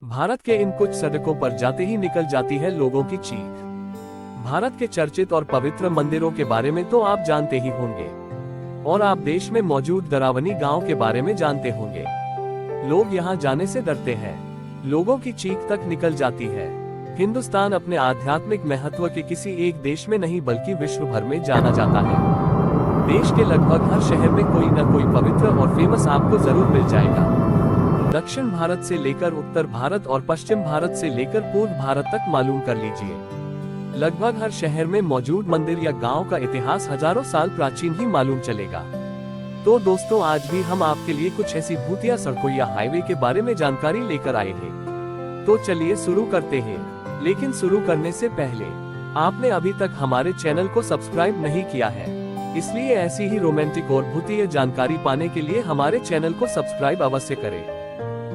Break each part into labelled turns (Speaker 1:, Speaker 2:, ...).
Speaker 1: भारत के इन कुछ सड़कों पर जाते ही निकल जाती है लोगों की चीख। भारत के चर्चित और पवित्र मंदिरों के बारे में तो आप जानते ही होंगे, और आप देश में मौजूद डरावनी गांव के बारे में जानते होंगे। लोग यहां जाने से डरते हैं, लोगों की चीख तक निकल जाती है। हिंदुस्तान अपने आध्यात्मिक महत्व के किसी एक देश में नहीं बल्कि विश्व भर में जाना जाता है। देश के लगभग हर शहर में कोई न कोई पवित्र और फेमस आपको जरूर मिल जाएगा। दक्षिण भारत से लेकर उत्तर भारत और पश्चिम भारत से लेकर पूर्व भारत तक मालूम कर लीजिए। लगभग हर शहर में मौजूद मंदिर या गांव का इतिहास हजारों साल प्राचीन ही मालूम चलेगा। तो दोस्तों, आज भी हम आपके लिए कुछ ऐसी भूतिया सड़कों या हाईवे के बारे में जानकारी लेकर आए हैं। तो चलिए शुरू करते हैं। लेकिन शुरू करने से पहले आपने अभी तक हमारे चैनल को सब्सक्राइब नहीं किया है, इसलिए ऐसी ही रोमांटिक और भूतिया जानकारी पाने के लिए हमारे चैनल को सब्सक्राइब अवश्य करें।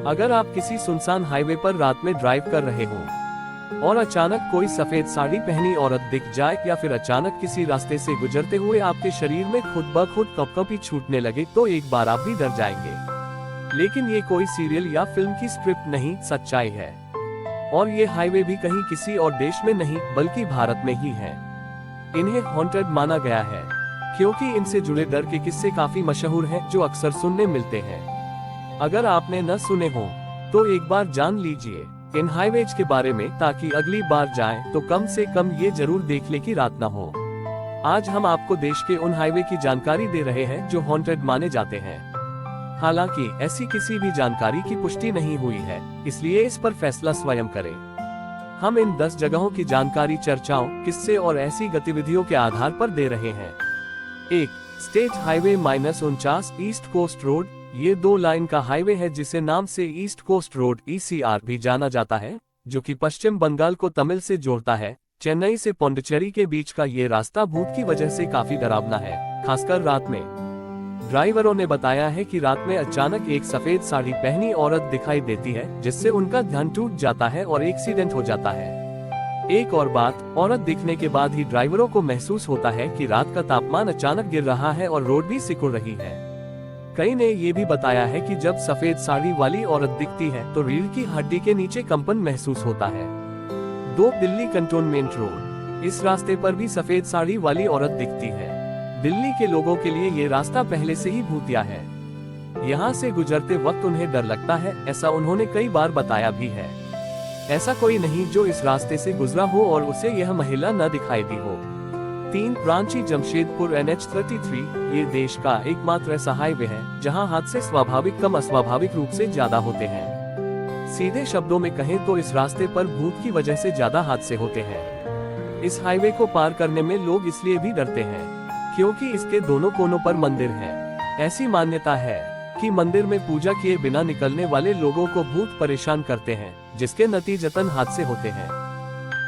Speaker 1: अगर आप किसी सुनसान हाईवे पर रात में ड्राइव कर रहे हो और अचानक कोई सफेद साड़ी पहनी औरत दिख जाए, या फिर अचानक किसी रास्ते से गुजरते हुए आपके शरीर में खुद ब खुद कपकपी छूटने लगे, तो एक बार आप भी डर जाएंगे। लेकिन ये कोई सीरियल या फिल्म की स्क्रिप्ट नहीं, सच्चाई है। और ये हाईवे भी कहीं किसी और देश में नहीं बल्कि भारत में ही है। इन्हें हॉन्टेड माना गया है क्योंकि इनसे जुड़े डर के किस्से काफी मशहूर हैं, जो अक्सर सुनने मिलते हैं। अगर आपने न सुने हो तो एक बार जान लीजिए इन हाईवेज के बारे में, ताकि अगली बार जाएं तो कम से कम ये जरूर देख ले कि रात न हो। आज हम आपको देश के उन हाईवे की जानकारी दे रहे हैं जो हॉन्टेड माने जाते हैं। हालांकि ऐसी किसी भी जानकारी की पुष्टि नहीं हुई है, इसलिए इस पर फैसला स्वयं करें। हम इन 10 जगहों की जानकारी चर्चाओं, किस्से और ऐसी गतिविधियों के आधार पर दे रहे हैं। 1. State highway -49 east coast road. ये 2 लाइन का हाईवे है जिसे नाम से ईस्ट कोस्ट रोड ECR भी जाना जाता है, जो कि पश्चिम बंगाल को तमिल से जोड़ता है। चेन्नई से पौंडीचेरी के बीच का ये रास्ता भूत की वजह से काफी डरावना है, खासकर रात में। ड्राइवरों ने बताया है कि रात में अचानक एक सफेद साड़ी पहनी औरत दिखाई देती है, जिससे उनका ध्यान टूट जाता है और एक्सीडेंट हो जाता है। एक और बात, औरत दिखने के बाद ही ड्राइवरों को महसूस होता है कि रात का तापमान अचानक गिर रहा है और रोड भी सिकुड़ रही है। कई ने ये भी बताया है कि जब सफेद साड़ी वाली औरत दिखती है तो रीढ़ की हड्डी के नीचे कंपन महसूस होता है। 2. Delhi cantonment road. इस रास्ते पर भी सफेद साड़ी वाली औरत दिखती है। दिल्ली के लोगों के लिए ये रास्ता पहले से ही भूतिया है। यहाँ से गुजरते वक्त उन्हें डर लगता है, ऐसा उन्होंने कई बार बताया भी है। ऐसा कोई नहीं जो इस रास्ते से गुजरा हो और उसे यह महिला न दिखाई दी हो। 3. रांची जमशेदपुर NH33। ये देश का एकमात्र ऐसा हाईवे है जहां हादसे स्वाभाविक कम अस्वाभाविक रूप से ज्यादा होते हैं। सीधे शब्दों में कहें तो इस रास्ते पर भूत की वजह से ज्यादा हादसे होते हैं। इस हाईवे को पार करने में लोग इसलिए भी डरते हैं क्योंकि इसके दोनों कोनों पर मंदिर हैं। ऐसी मान्यता है कि मंदिर में पूजा किए बिना निकलने वाले लोगों को भूत परेशान करते हैं, जिसके नतीजतन हादसे होते हैं।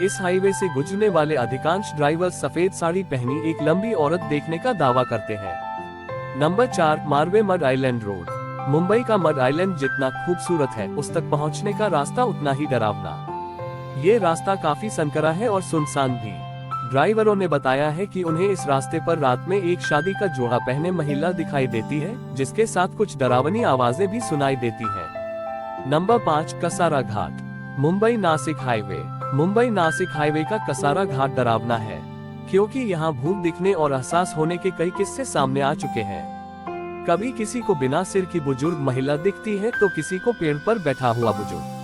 Speaker 1: इस हाईवे से गुजरने वाले अधिकांश ड्राइवर सफेद साड़ी पहनी एक लंबी औरत देखने का दावा करते हैं। Number 4. Marve mud island road. Mumbai का मड आइलैंड जितना खूबसूरत है, उस तक पहुंचने का रास्ता उतना ही डरावना। ये रास्ता काफी संकरा है और सुनसान भी। ड्राइवरों ने बताया है कि उन्हें इस रास्ते पर रात में एक शादी का जोड़ा पहने महिला दिखाई देती है, जिसके साथ कुछ डरावनी आवाजें भी सुनाई देती है। नंबर 5. कसारा घाट। मुंबई नासिक हाईवे। मुंबई नासिक हाईवे का कसारा घाट डरावना है क्योंकि यहाँ भूत दिखने और एहसास होने के कई किस्से सामने आ चुके हैं। कभी किसी को बिना सिर की बुजुर्ग महिला दिखती है, तो किसी को पेड़ पर बैठा हुआ बुजुर्ग।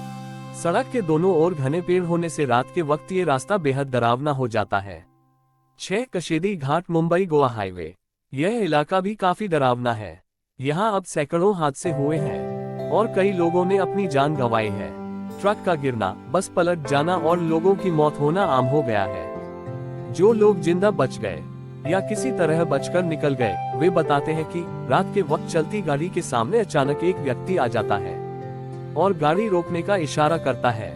Speaker 1: सड़क के दोनों ओर घने पेड़ होने से रात के वक्त ये रास्ता बेहद डरावना हो जाता है। 6. कशेदी घाट मुंबई गोवा हाईवे। यह इलाका भी काफी डरावना है। यहाँ अब सैकड़ों हादसे हुए हैं और कई लोगों ने अपनी जान गंवाई है। ट्रक का गिरना, बस पलट जाना और लोगों की मौत होना आम हो गया है। जो लोग जिंदा बच गए या किसी तरह बचकर निकल गए, वे बताते हैं कि रात के वक्त चलती गाड़ी के सामने अचानक एक व्यक्ति आ जाता है और गाड़ी रोकने का इशारा करता है,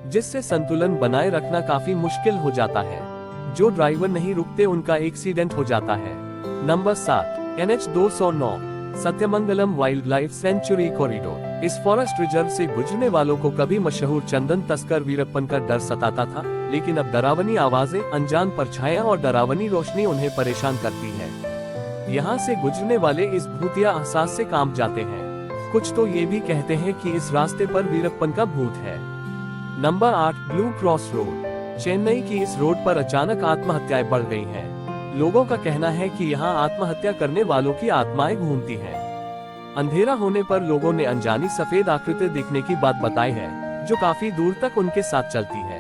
Speaker 1: जिससे संतुलन बनाए रखना काफी मुश्किल हो जाता है। जो ड्राइवर नहीं रुकते उनका एक्सीडेंट हो जाता है। Number 7. NH209 Sathyamangalam wild life sanctuary corridor. इस फॉरेस्ट रिजर्व से गुजरने वालों को कभी मशहूर चंदन तस्कर वीरप्पन का डर सताता था, लेकिन अब डरावनी आवाजें, अनजान परछाइयां और डरावनी रोशनी उन्हें परेशान करती है। यहाँ से गुजरने वाले इस भूतिया एहसास से कांप जाते हैं। कुछ तो ये भी कहते हैं कि इस रास्ते पर वीरप्पन का भूत है। Number 8, blue cross road. Chennai की इस रोड पर अचानक आत्महत्याएं बढ़ गई हैं। लोगों का कहना है कि यहाँ आत्महत्या करने वालों की आत्माएं घूमती हैं। अंधेरा होने पर लोगों ने अनजानी सफेद आकृति दिखने की बात बताई है, जो काफी दूर तक उनके साथ चलती है।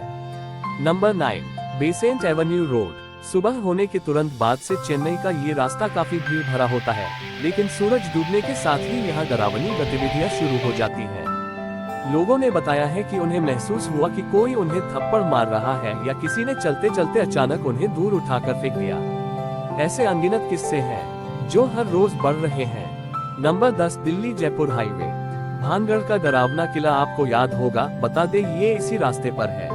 Speaker 1: Number 9, Besant Avenue road. सुबह होने के तुरंत बाद से चेन्नई का ये रास्ता काफी भीड़ भरा होता है, लेकिन सूरज डूबने के साथ ही यहाँ डरावनी गतिविधियां शुरू हो जाती हैं। लोगों ने बताया है कि उन्हें महसूस हुआ कि कोई उन्हें थप्पड़ मार रहा है या किसी ने चलते चलते अचानक उन्हें दूर उठाकर फेंक दिया। ऐसे अनगिनत किस्से हैं जो हर रोज बढ़ रहे हैं। Number 10, Delhi Jaipur highway. भानगढ़ का डरावना किला आपको याद होगा, बता दें ये इसी रास्ते पर है।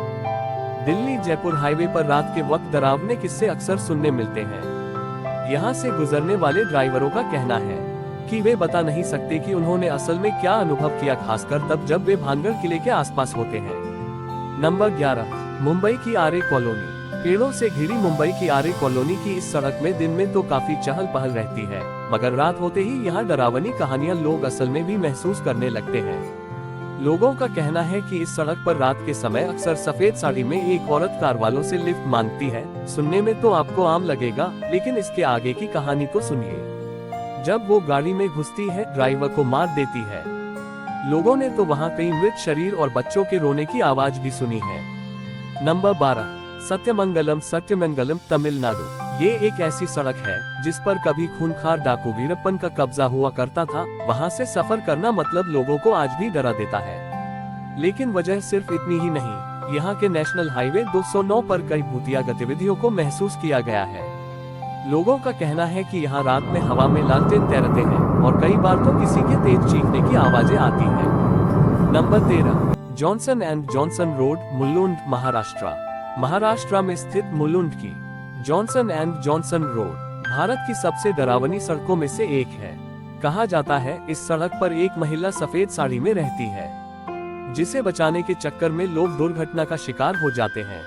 Speaker 1: दिल्ली जयपुर हाईवे पर रात के वक्त डरावने किस्से अक्सर सुनने मिलते हैं। यहाँ से गुजरने वाले ड्राइवरों का कहना है कि वे बता नहीं सकते कि उन्होंने असल में क्या अनुभव किया, खासकर तब जब वे भानगढ़ किले के आसपास होते हैं। नंबर 11, मुंबई की आरे कॉलोनी। पेड़ों से घिरी मुंबई की आरे कॉलोनी की इस सड़क में दिन में तो काफी चहल पहल रहती है, मगर रात होते ही यहाँ डरावनी कहानियां लोग असल में भी महसूस करने लगते हैं। लोगों का कहना है कि इस सड़क पर रात के समय अक्सर सफेद साड़ी में एक औरत कार वालों से लिफ्ट मांगती है। सुनने में तो आपको आम लगेगा, लेकिन इसके आगे की कहानी को सुनिए। जब वो गाड़ी में घुसती है, ड्राइवर को मार देती है। लोगों ने तो वहाँ कई मृत शरीर और बच्चों के रोने की आवाज भी सुनी है। नंबर 12, सत्यमंगलम तमिलनाडु। ये एक ऐसी सड़क है जिस पर कभी खूंखार डाकू वीरप्पन का कब्जा हुआ करता था। वहाँ से सफर करना मतलब लोगों को आज भी डरा देता है। लेकिन वजह सिर्फ इतनी ही नहीं, यहाँ के नेशनल हाईवे 209 पर कई भूतिया गतिविधियों को महसूस किया गया है। लोगों का कहना है कि यहाँ रात में हवा में लालटेन तैरते हैं और कई बार तो किसी के तेज चीखने की आवाजें आती हैं। Number 13, Johnson and Johnson road, Mulund, Maharashtra में स्थित मुलुंड की Johnson and Johnson road Bharat की सबसे डरावनी सड़कों में से एक है। कहा जाता है इस सड़क पर एक महिला सफेद साड़ी में रहती है, जिसे बचाने के चक्कर में लोग दुर्घटना का शिकार हो जाते हैं।